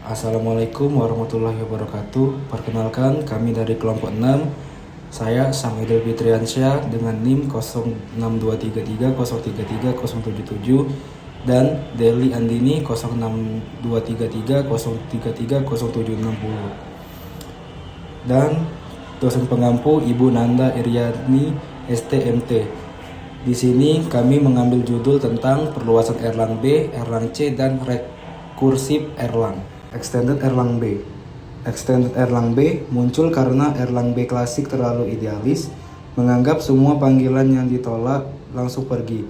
Assalamualaikum warahmatullahi wabarakatuh. Perkenalkan, kami dari kelompok 6. Saya Samidul Fitriansyah dengan NIM 06233033077 dan Deli Andini 06233033070 dan dosen pengampu Ibu Nanda Iryani STMT. Di sini kami mengambil judul tentang perluasan Erlang B, Erlang C, dan rekursif Erlang. Extended Erlang B. Extended Erlang B muncul karena Erlang B klasik terlalu idealis, menganggap semua panggilan yang ditolak langsung pergi.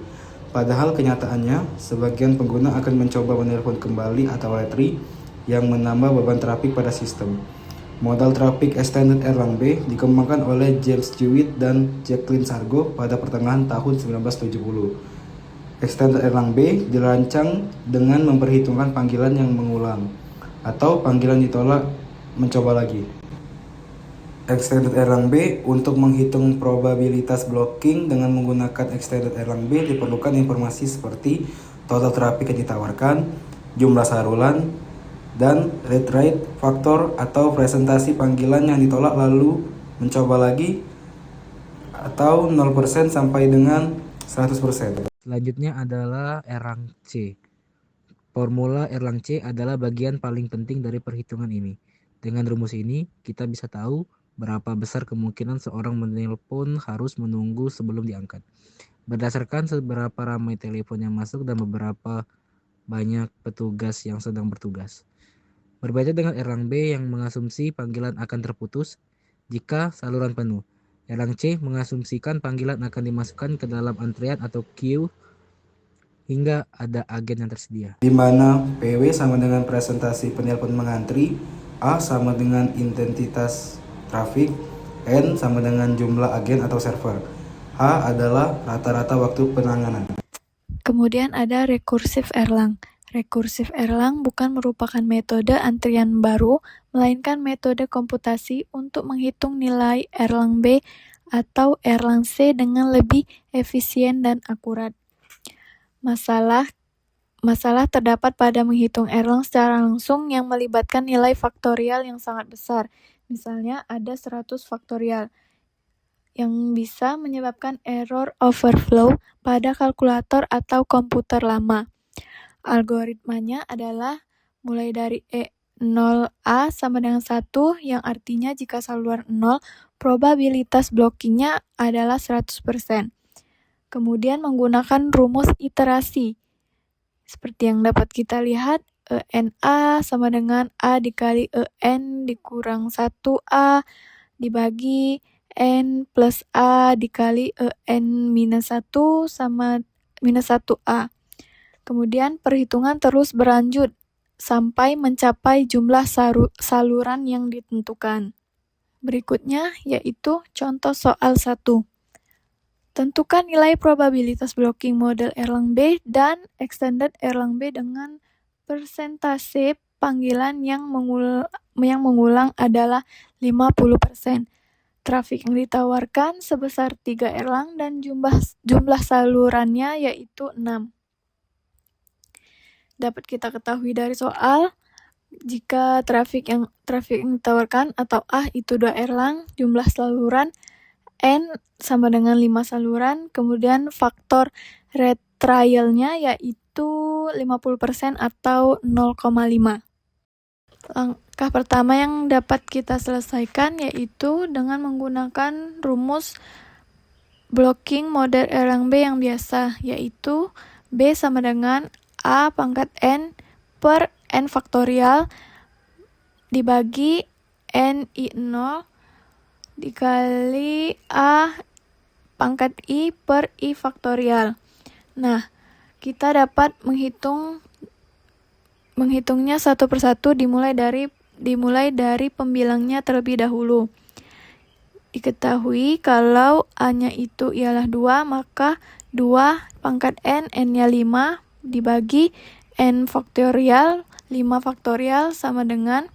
Padahal kenyataannya, sebagian pengguna akan mencoba menelpon kembali atau retry yang menambah beban trafik pada sistem. Modal trafik Extended Erlang B dikembangkan oleh James Jewett dan Jacqueline Sargo pada pertengahan tahun 1970. Extended Erlang B dirancang dengan memperhitungkan panggilan yang mengulang atau panggilan ditolak mencoba lagi. Extended Erlang B untuk menghitung probabilitas blocking dengan menggunakan Extended Erlang B diperlukan informasi seperti total traffic yang ditawarkan, jumlah saluran, dan read rate faktor atau presentasi panggilan yang ditolak lalu mencoba lagi atau 0% sampai dengan 100%. Selanjutnya adalah Erlang C. Formula Erlang C adalah bagian paling penting dari perhitungan ini. Dengan rumus ini, kita bisa tahu berapa besar kemungkinan seorang menelpon harus menunggu sebelum diangkat. Berdasarkan seberapa ramai telepon yang masuk dan beberapa banyak petugas yang sedang bertugas. Berbeda dengan Erlang B yang mengasumsi panggilan akan terputus jika saluran penuh. Erlang C mengasumsikan panggilan akan dimasukkan ke dalam antrian atau queue hingga ada agen yang tersedia. Di mana PW sama dengan presentasi penelpon mengantri, A sama dengan intensitas trafik, N sama dengan jumlah agen atau server, H adalah rata-rata waktu penanganan. Kemudian ada rekursif Erlang. Rekursif Erlang bukan merupakan metode antrian baru, melainkan metode komputasi untuk menghitung nilai Erlang B atau Erlang C dengan lebih efisien dan akurat. Masalah terdapat pada menghitung Erlang secara langsung yang melibatkan nilai faktorial yang sangat besar. Misalnya ada 100 faktorial yang bisa menyebabkan error overflow pada kalkulator atau komputer lama. Algoritmanya adalah mulai dari 0A sama dengan 1, yang artinya jika saluran 0, probabilitas blockingnya adalah 100%. Kemudian menggunakan rumus iterasi. Seperti yang dapat kita lihat, ENA sama dengan A dikali EN dikurang 1A dibagi N plus A dikali EN minus 1 sama minus 1A. Kemudian perhitungan terus berlanjut sampai mencapai jumlah saluran yang ditentukan. Berikutnya yaitu contoh soal 1. Tentukan nilai probabilitas blocking model Erlang B dan Extended Erlang B dengan persentase panggilan yang mengulang adalah 50%. Trafik yang ditawarkan sebesar 3 Erlang dan jumlah salurannya yaitu 6. Dapat kita ketahui dari soal, jika trafik yang ditawarkan atau A itu 2 Erlang, jumlah saluran N sama dengan 5 saluran, kemudian faktor retrialnya yaitu 50% atau 0,5. Langkah pertama yang dapat kita selesaikan yaitu dengan menggunakan rumus blocking model Erlang B yang biasa, yaitu B sama dengan A pangkat N per N faktorial dibagi NI0 dikali A pangkat I per I faktorial. Nah, kita dapat menghitungnya satu persatu dimulai dari pembilangnya terlebih dahulu. Diketahui kalau A-nya itu ialah 2, maka 2 pangkat N, N-nya 5 dibagi N faktorial, 5 faktorial sama dengan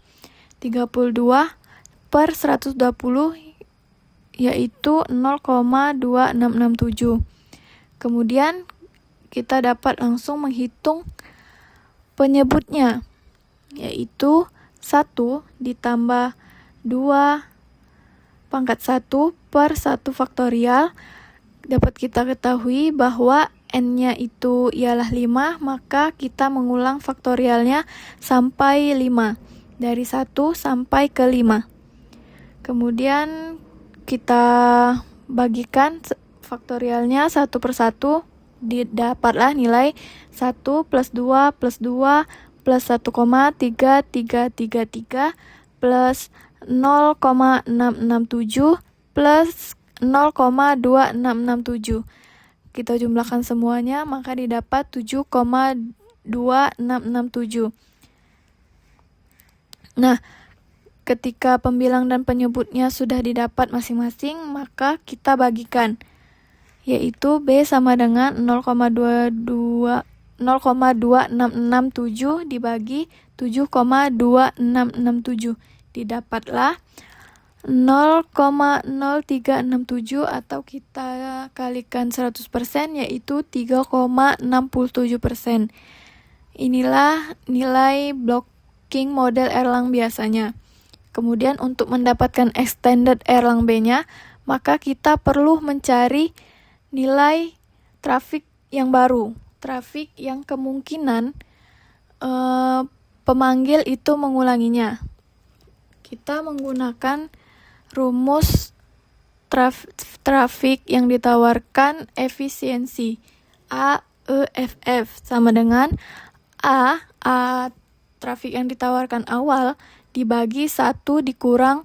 32 per 120 yaitu 0,2667. Kemudian kita dapat langsung menghitung penyebutnya, yaitu 1 ditambah 2 pangkat 1 per 1 faktorial. Dapat kita ketahui bahwa n-nya itu ialah 5, maka kita mengulang faktorialnya sampai 5. Dari 1 sampai ke 5. Kemudian kita bagikan faktorialnya 1 per 1, didapatlah nilai 1 plus 2 plus 2 plus 1,3333 plus 0,667 plus 0,2667. Kita jumlahkan semuanya, maka didapat 7,2667. Nah, ketika pembilang dan penyebutnya sudah didapat masing-masing, maka kita bagikan, yaitu B sama dengan 0,2667 dibagi 7,2667. Didapatlah 0,0367 atau kita kalikan 100%, yaitu 3,67%. Inilah nilai blocking model Erlang biasanya. Kemudian untuk mendapatkan extended Erlang B-nya, maka kita perlu mencari nilai traffic yang baru, traffic yang kemungkinan pemanggil itu mengulanginya. Kita menggunakan rumus traffic yang ditawarkan efisiensi AEFF sama dengan A traffic yang ditawarkan awal dibagi 1 dikurang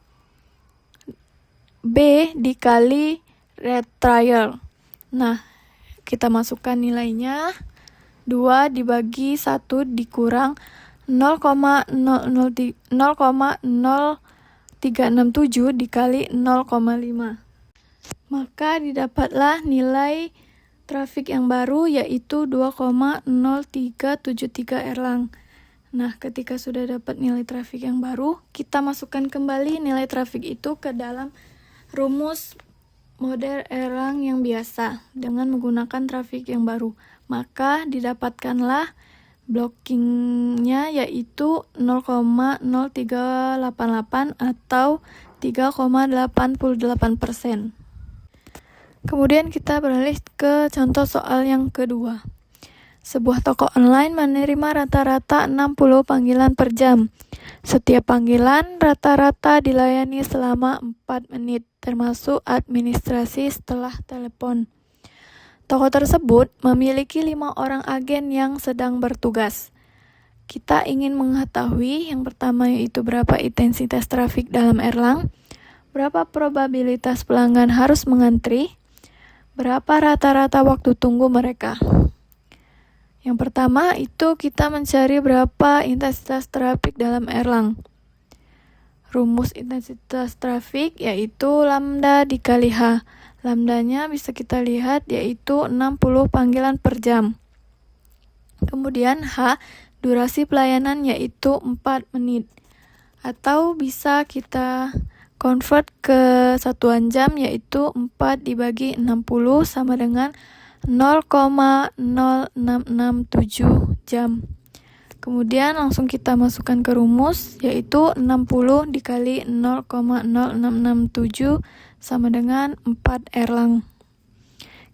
B dikali rate trial. Nah, kita masukkan nilainya 2 dibagi 1 dikurang 0,0367 dikali 0,5. Maka didapatlah nilai traffic yang baru, yaitu 2,0373 Erlang. Nah, ketika sudah dapat nilai traffic yang baru, kita masukkan kembali nilai traffic itu ke dalam rumus model Erlang yang biasa dengan menggunakan traffic yang baru. Maka didapatkanlah blockingnya, yaitu 0,0388 atau 3,88%. Kemudian kita beralih ke contoh soal yang kedua. Sebuah toko online menerima rata-rata 60 panggilan per jam. Setiap panggilan rata-rata dilayani selama 4 menit, termasuk administrasi setelah telepon. Toko tersebut memiliki 5 orang agen yang sedang bertugas. Kita ingin mengetahui yang pertama, yaitu berapa intensitas trafik dalam Erlang, berapa probabilitas pelanggan harus mengantri, berapa rata-rata waktu tunggu mereka. Yang pertama itu kita mencari berapa intensitas trafik dalam Erlang. Rumus intensitas trafik yaitu lambda dikali H. Lambdanya bisa kita lihat yaitu 60 panggilan per jam. Kemudian H, durasi pelayanan yaitu 4 menit. Atau bisa kita convert ke satuan jam yaitu 4 dibagi 60 sama dengan 0,0667 jam. Kemudian langsung kita masukkan ke rumus yaitu 60 dikali 0,0667 sama dengan 4 Erlang.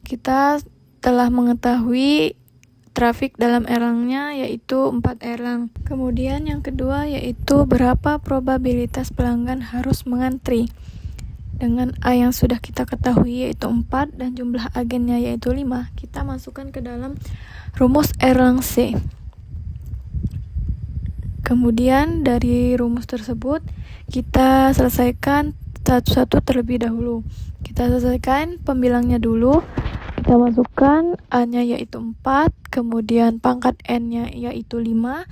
Kita telah mengetahui trafik dalam Erlangnya yaitu 4 Erlang. Kemudian yang kedua yaitu berapa probabilitas pelanggan harus mengantri. Dengan A yang sudah kita ketahui yaitu 4 dan jumlah agennya yaitu 5, kita masukkan ke dalam rumus Erlang C. Kemudian dari rumus tersebut kita selesaikan satu-satu terlebih dahulu. Kita selesaikan pembilangnya dulu. Kita masukkan A-nya yaitu 4, kemudian pangkat N-nya yaitu 5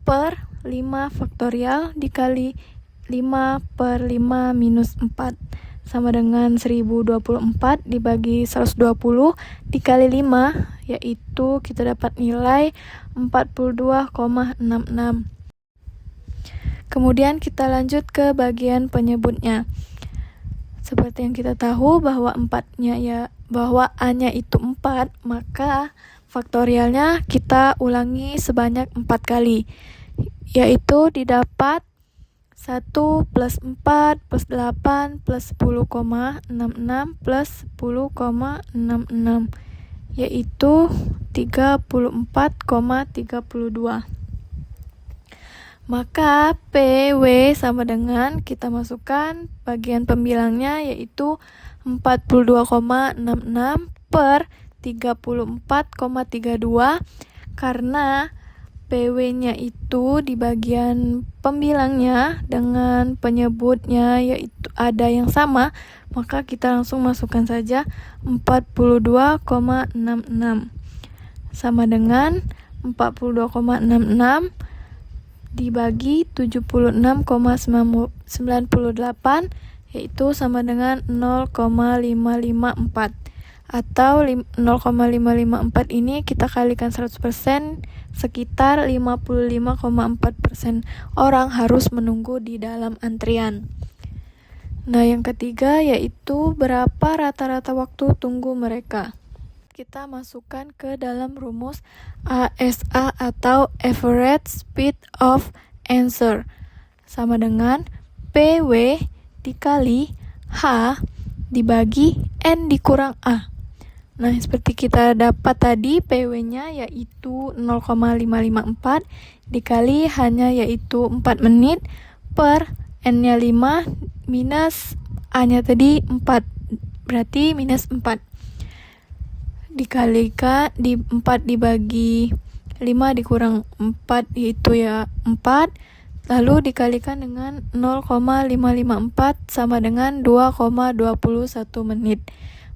per 5 faktorial dikali 5 per 5 minus 4 sama dengan 1024 dibagi 120 dikali 5, yaitu kita dapat nilai 42,66. Kemudian kita lanjut ke bagian penyebutnya. Seperti yang kita tahu bahwa A-nya itu 4, maka faktorialnya kita ulangi sebanyak 4 kali, yaitu didapat 1 plus 4 plus 8 plus 10,66 plus 10,66, yaitu 34,32. Maka PW sama dengan, kita masukkan bagian pembilangnya, yaitu 42,66 per 34,32, karena PW-nya itu di bagian pembilangnya dengan penyebutnya yaitu ada yang sama, maka kita langsung masukkan saja 42,66 sama dengan 42,66 dibagi 76,98, yaitu sama dengan 0,554. Atau 0,554 ini kita kalikan 100%, sekitar 55,4% orang harus menunggu di dalam antrian. Nah, yang ketiga yaitu berapa rata-rata waktu tunggu mereka. Kita masukkan ke dalam rumus ASA atau Average Speed of Answer, sama dengan PW dikali H dibagi N dikurang A. Nah, seperti kita dapat tadi, PW-nya yaitu 0,554 dikali H-nya yaitu 4 menit per N-nya 5 minus A-nya tadi 4, berarti minus 4. Dikalikan di 4 dibagi 5 dikurang 4 yaitu ya 4, lalu dikalikan dengan 0,554 sama dengan 2,21 menit.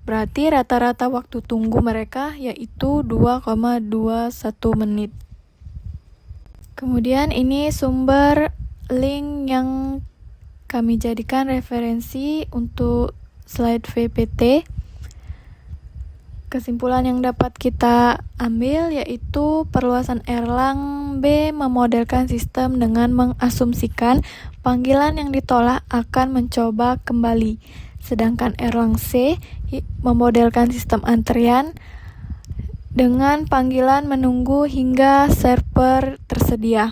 Berarti rata-rata waktu tunggu mereka yaitu 2,21 menit. Kemudian ini sumber link yang kami jadikan referensi untuk slide VPT. Kesimpulan yang dapat kita ambil yaitu perluasan Erlang B memodelkan sistem dengan mengasumsikan panggilan yang ditolak akan mencoba kembali. Sedangkan Erlang C memodelkan sistem antrian dengan panggilan menunggu hingga server tersedia.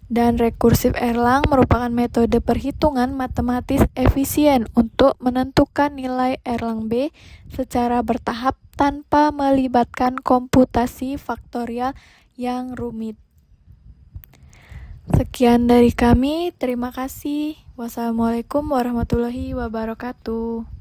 Dan rekursif Erlang merupakan metode perhitungan matematis efisien untuk menentukan nilai Erlang B secara bertahap tanpa melibatkan komputasi faktorial yang rumit. Sekian dari kami, terima kasih. Wassalamualaikum warahmatullahi wabarakatuh.